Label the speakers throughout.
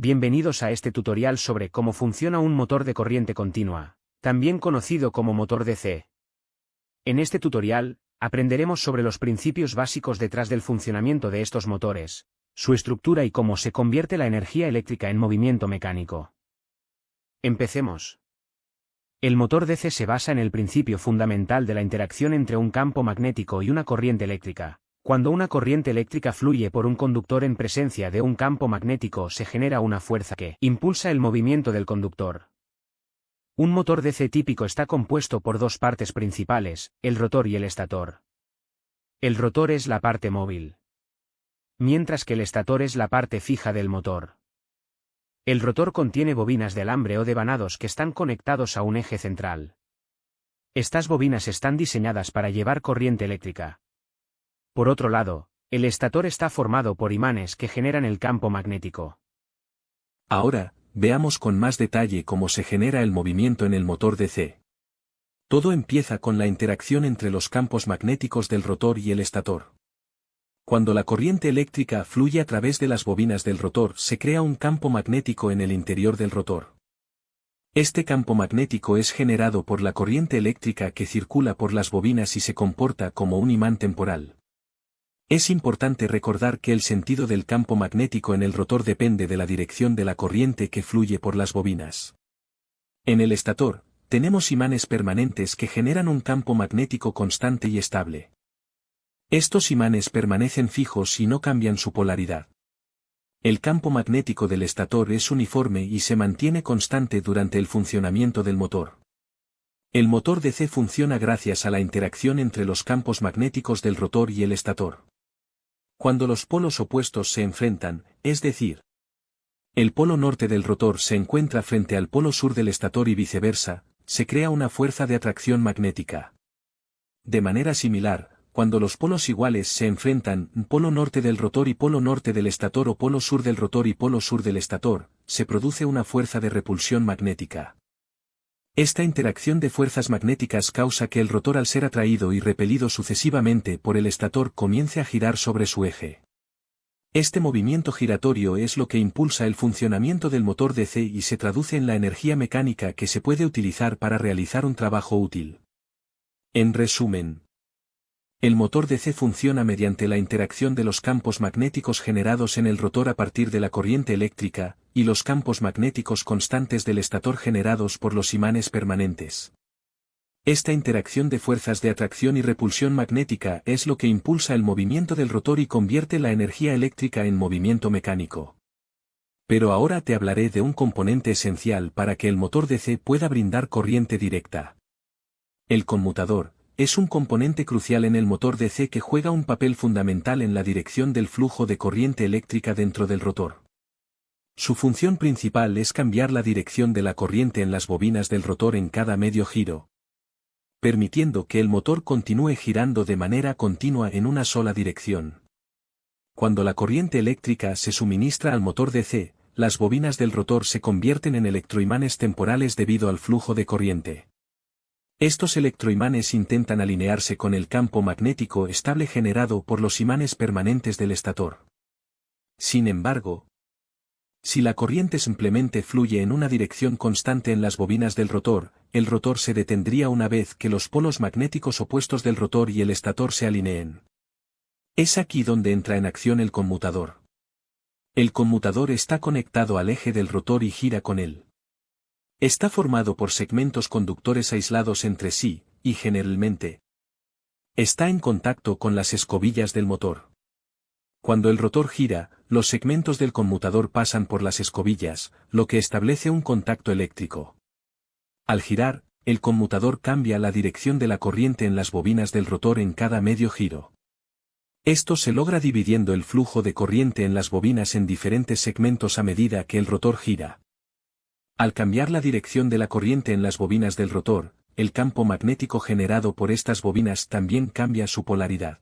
Speaker 1: Bienvenidos a este tutorial sobre cómo funciona un motor de corriente continua, también conocido como motor DC. En este tutorial, aprenderemos sobre los principios básicos detrás del funcionamiento de estos motores, su estructura y cómo se convierte la energía eléctrica en movimiento mecánico. Empecemos. El motor DC se basa en el principio fundamental de la interacción entre un campo magnético y una corriente eléctrica. Cuando una corriente eléctrica fluye por un conductor en presencia de un campo magnético, se genera una fuerza que impulsa el movimiento del conductor. Un motor DC típico está compuesto por dos partes principales, el rotor y el estator. El rotor es la parte móvil, mientras que el estator es la parte fija del motor. El rotor contiene bobinas de alambre o de vanados que están conectados a un eje central. Estas bobinas están diseñadas para llevar corriente eléctrica. Por otro lado, el estator está formado por imanes que generan el campo magnético.
Speaker 2: Ahora, veamos con más detalle cómo se genera el movimiento en el motor DC. Todo empieza con la interacción entre los campos magnéticos del rotor y el estator. Cuando la corriente eléctrica fluye a través de las bobinas del rotor, se crea un campo magnético en el interior del rotor. Este campo magnético es generado por la corriente eléctrica que circula por las bobinas y se comporta como un imán temporal. Es importante recordar que el sentido del campo magnético en el rotor depende de la dirección de la corriente que fluye por las bobinas. En el estator, tenemos imanes permanentes que generan un campo magnético constante y estable. Estos imanes permanecen fijos y no cambian su polaridad. El campo magnético del estator es uniforme y se mantiene constante durante el funcionamiento del motor. El motor DC funciona gracias a la interacción entre los campos magnéticos del rotor y el estator. Cuando los polos opuestos se enfrentan, es decir, el polo norte del rotor se encuentra frente al polo sur del estator y viceversa, se crea una fuerza de atracción magnética. De manera similar, cuando los polos iguales se enfrentan, polo norte del rotor y polo norte del estator o polo sur del rotor y polo sur del estator, se produce una fuerza de repulsión magnética. Esta interacción de fuerzas magnéticas causa que el rotor, al ser atraído y repelido sucesivamente por el estator, comience a girar sobre su eje. Este movimiento giratorio es lo que impulsa el funcionamiento del motor DC y se traduce en la energía mecánica que se puede utilizar para realizar un trabajo útil. En resumen, el motor DC funciona mediante la interacción de los campos magnéticos generados en el rotor a partir de la corriente eléctrica, y los campos magnéticos constantes del estator generados por los imanes permanentes. Esta interacción de fuerzas de atracción y repulsión magnética es lo que impulsa el movimiento del rotor y convierte la energía eléctrica en movimiento mecánico. Pero ahora te hablaré de un componente esencial para que el motor DC pueda brindar corriente directa. El conmutador es un componente crucial en el motor DC que juega un papel fundamental en la dirección del flujo de corriente eléctrica dentro del rotor. Su función principal es cambiar la dirección de la corriente en las bobinas del rotor en cada medio giro, permitiendo que el motor continúe girando de manera continua en una sola dirección. Cuando la corriente eléctrica se suministra al motor DC, las bobinas del rotor se convierten en electroimanes temporales debido al flujo de corriente. Estos electroimanes intentan alinearse con el campo magnético estable generado por los imanes permanentes del estator. Sin embargo, si la corriente simplemente fluye en una dirección constante en las bobinas del rotor, el rotor se detendría una vez que los polos magnéticos opuestos del rotor y el estator se alineen. Es aquí donde entra en acción el conmutador. El conmutador está conectado al eje del rotor y gira con él. Está formado por segmentos conductores aislados entre sí, y generalmente está en contacto con las escobillas del motor. Cuando el rotor gira, los segmentos del conmutador pasan por las escobillas, lo que establece un contacto eléctrico. Al girar, el conmutador cambia la dirección de la corriente en las bobinas del rotor en cada medio giro. Esto se logra dividiendo el flujo de corriente en las bobinas en diferentes segmentos a medida que el rotor gira. Al cambiar la dirección de la corriente en las bobinas del rotor, el campo magnético generado por estas bobinas también cambia su polaridad.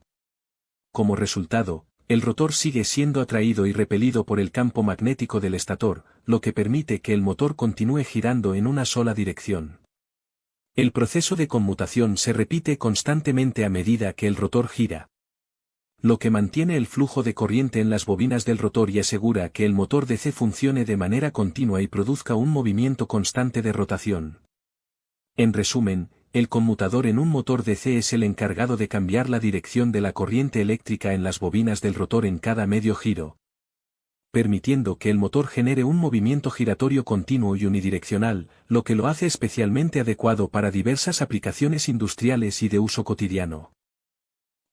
Speaker 2: Como resultado, el rotor sigue siendo atraído y repelido por el campo magnético del estator, lo que permite que el motor continúe girando en una sola dirección. El proceso de conmutación se repite constantemente a medida que el rotor gira. lo que mantiene el flujo de corriente en las bobinas del rotor y asegura que el motor DC funcione de manera continua y produzca un movimiento constante de rotación. En resumen, el conmutador en un motor DC es el encargado de cambiar la dirección de la corriente eléctrica en las bobinas del rotor en cada medio giro, permitiendo que el motor genere un movimiento giratorio continuo y unidireccional, lo que lo hace especialmente adecuado para diversas aplicaciones industriales y de uso cotidiano.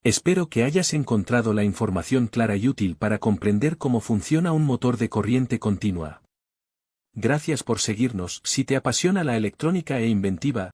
Speaker 2: Espero que hayas encontrado la información clara y útil para comprender cómo funciona un motor de corriente continua. Gracias por seguirnos. Si te apasiona la electrónica e inventiva,